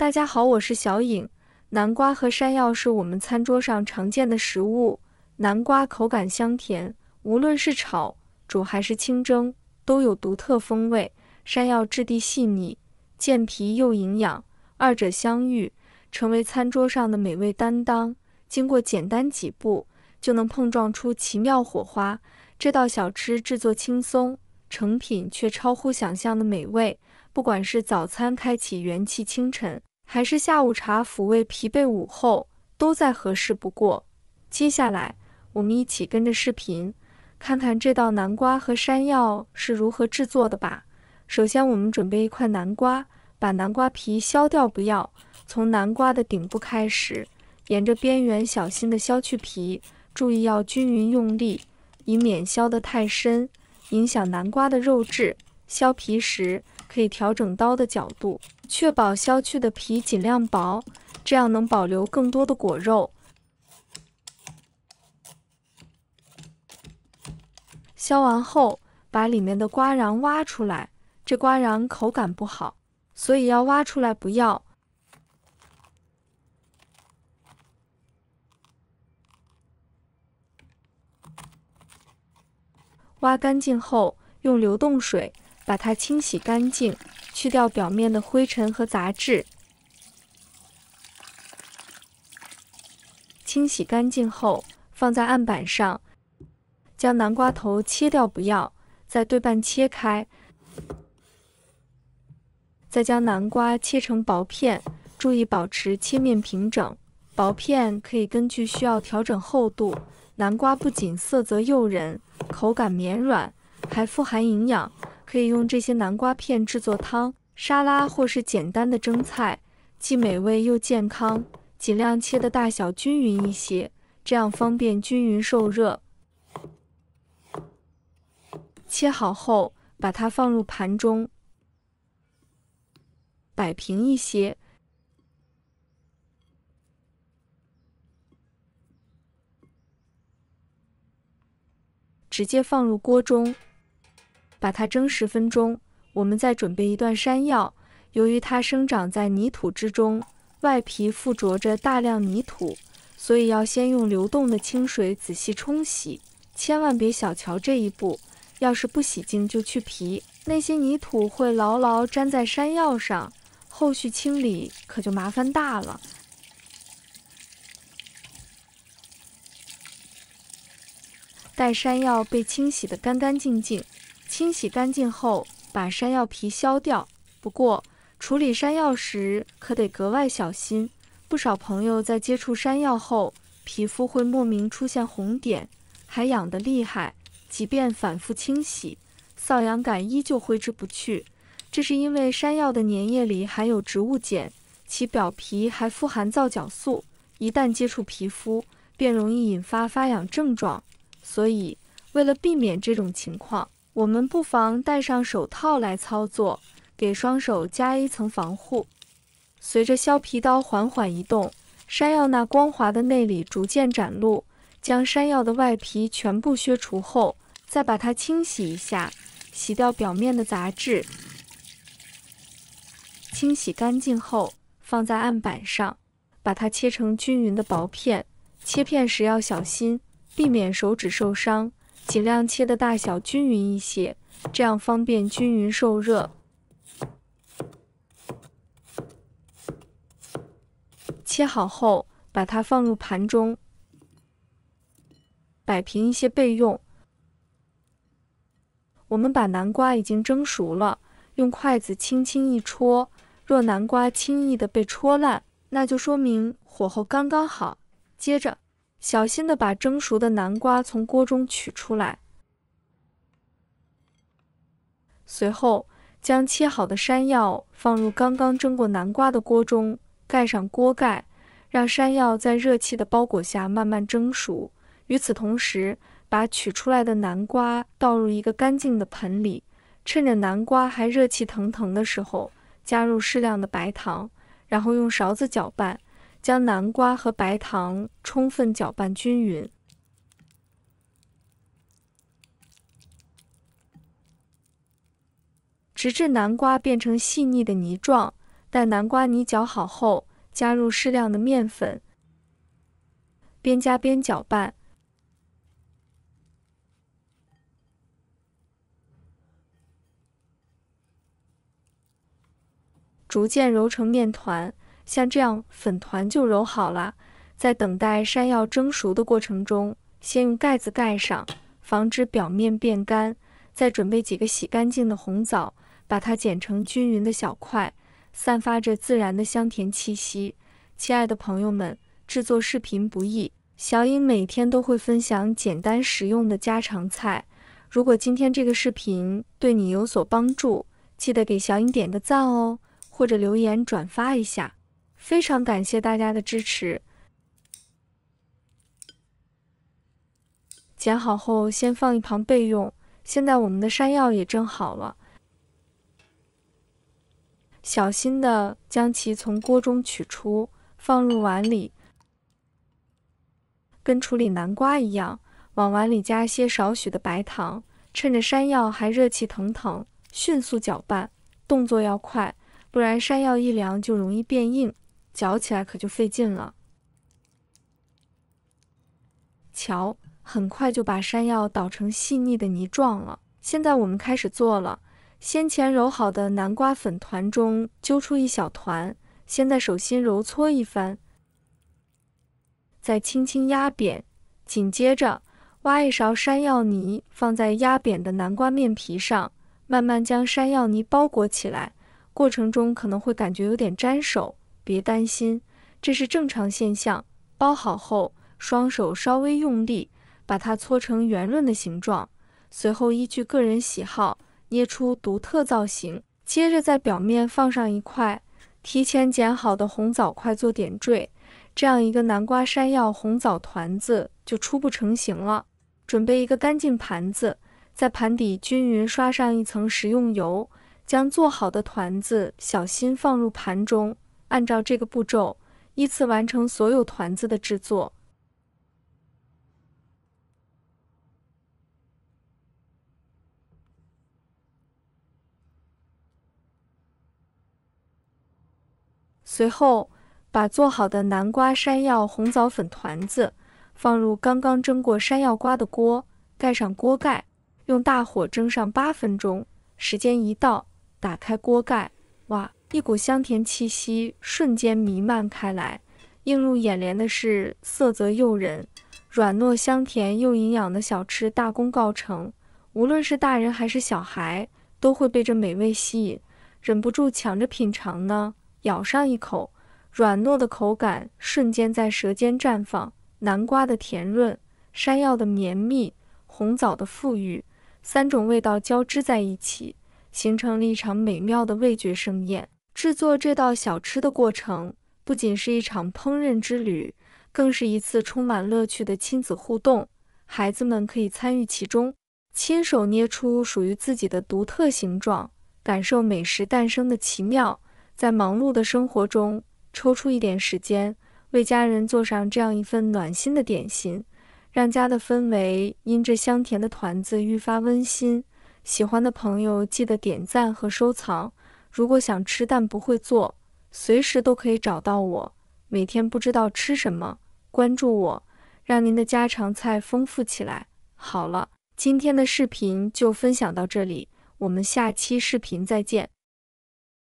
大家好，我是小颖。南瓜和山药是我们餐桌上常见的食物。南瓜口感香甜，无论是炒、煮还是清蒸，都有独特风味。山药质地细腻，健脾又营养，二者相遇，成为餐桌上的美味担当。经过简单几步，就能碰撞出奇妙火花。这道小吃制作轻松，成品却超乎想象的美味。不管是早餐开启元气清晨，还是下午茶抚慰疲惫午后，都再合适不过。接下来，我们一起跟着视频，看看这道南瓜和山药是如何制作的吧。首先，我们准备一块南瓜，把南瓜皮削掉不要，从南瓜的顶部开始，沿着边缘小心地削去皮，注意要均匀用力，以免削得太深，影响南瓜的肉质。削皮时，可以调整刀的角度，确保削去的皮尽量薄，这样能保留更多的果肉。削完后，把里面的瓜瓤挖出来，这瓜瓤口感不好，所以要挖出来不要。挖干净后，用流动水把它清洗干净，去掉表面的灰尘和杂质。清洗干净后，放在案板上，将南瓜头切掉不要，再对半切开，再将南瓜切成薄片，注意保持切面平整。薄片可以根据需要调整厚度。南瓜不仅色泽诱人，口感绵软，还富含营养，可以用这些南瓜片制作汤、沙拉或是简单的蒸菜，既美味又健康。尽量切的大小均匀一些，这样方便均匀受热。切好后，把它放入盘中，摆平一些。直接放入锅中，把它蒸10分钟。我们再准备一段山药，由于它生长在泥土之中，外皮附着着大量泥土，所以要先用流动的清水仔细冲洗，千万别小瞧这一步。要是不洗净就去皮，那些泥土会牢牢粘在山药上，后续清理可就麻烦大了。待山药被清洗得干干净净，清洗干净后，把山药皮削掉。不过，处理山药时可得格外小心。不少朋友在接触山药后，皮肤会莫名出现红点，还痒得厉害。即便反复清洗，瘙痒感依旧挥之不去。这是因为山药的粘液里含有植物碱，其表皮还富含皂角素，一旦接触皮肤，便容易引发发痒症状。所以，为了避免这种情况，我们不妨戴上手套来操作，给双手加一层防护。随着削皮刀缓缓移动，山药那光滑的内里逐渐展露。将山药的外皮全部削除后，再把它清洗一下，洗掉表面的杂质。清洗干净后，放在案板上，把它切成均匀的薄片。切片时要小心，避免手指受伤，尽量切的大小均匀一些，这样方便均匀受热。切好后，把它放入盘中，摆平一些备用。我们把南瓜已经蒸熟了，用筷子轻轻一戳，若南瓜轻易的被戳烂，那就说明火候刚刚好。接着，小心的把蒸熟的南瓜从锅中取出来，随后将切好的山药放入刚刚蒸过南瓜的锅中，盖上锅盖，让山药在热气的包裹下慢慢蒸熟。与此同时，把取出来的南瓜倒入一个干净的盆里，趁着南瓜还热气腾腾的时候，加入适量的白糖，然后用勺子搅拌，将南瓜和白糖充分搅拌均匀。直至南瓜变成细腻的泥状，待南瓜泥搅好后，加入适量的面粉，边加边搅拌，逐渐揉成面团。像这样粉团就揉好了。在等待山药蒸熟的过程中，先用盖子盖上，防止表面变干。再准备几个洗干净的红枣，把它剪成均匀的小块，散发着自然的香甜气息。亲爱的朋友们，制作视频不易，小颖每天都会分享简单实用的家常菜。如果今天这个视频对你有所帮助，记得给小颖点个赞哦，或者留言转发一下。非常感谢大家的支持。剪好后先放一旁备用。现在我们的山药也蒸好了，小心地将其从锅中取出，放入碗里。跟处理南瓜一样，往碗里加些少许的白糖，趁着山药还热气腾腾，迅速搅拌，动作要快，不然山药一凉就容易变硬，搅起来可就费劲了。瞧，很快就把山药捣成细腻的泥状了。现在我们开始做了。先前揉好的南瓜粉团中揪出一小团，先在手心揉搓一番，再轻轻压扁，紧接着挖一勺山药泥放在压扁的南瓜面皮上，慢慢将山药泥包裹起来。过程中可能会感觉有点粘手，别担心，这是正常现象。包好后，双手稍微用力，把它搓成圆润的形状，随后依据个人喜好捏出独特造型。接着在表面放上一块提前剪好的红枣块做点缀，这样一个南瓜山药红枣团子就初步成型了。准备一个干净盘子，在盘底均匀刷上一层食用油，将做好的团子小心放入盘中，按照这个步骤依次完成所有团子的制作。随后，把做好的南瓜山药红枣粉团子放入刚刚蒸过山药瓜的锅，盖上锅盖，用大火蒸上8分钟。时间一到，打开锅盖，哇，一股香甜气息瞬间弥漫开来。映入眼帘的是色泽诱人、软糯香甜又营养的小吃大功告成。无论是大人还是小孩，都会被这美味吸引，忍不住抢着品尝呢。咬上一口，软糯的口感瞬间在舌尖绽放，南瓜的甜润，山药的绵密，红枣的馥郁，3种味道交织在一起，形成了一场美妙的味觉盛宴。制作这道小吃的过程，不仅是一场烹饪之旅，更是一次充满乐趣的亲子互动。孩子们可以参与其中，亲手捏出属于自己的独特形状，感受美食诞生的奇妙。在忙碌的生活中，抽出一点时间，为家人做上这样一份暖心的点心，让家的氛围因这香甜的团子愈发温馨。喜欢的朋友记得点赞和收藏。如果想吃但不会做，随时都可以找到我。每天不知道吃什么，关注我，让您的家常菜丰富起来。好了，今天的视频就分享到这里，我们下期视频再见。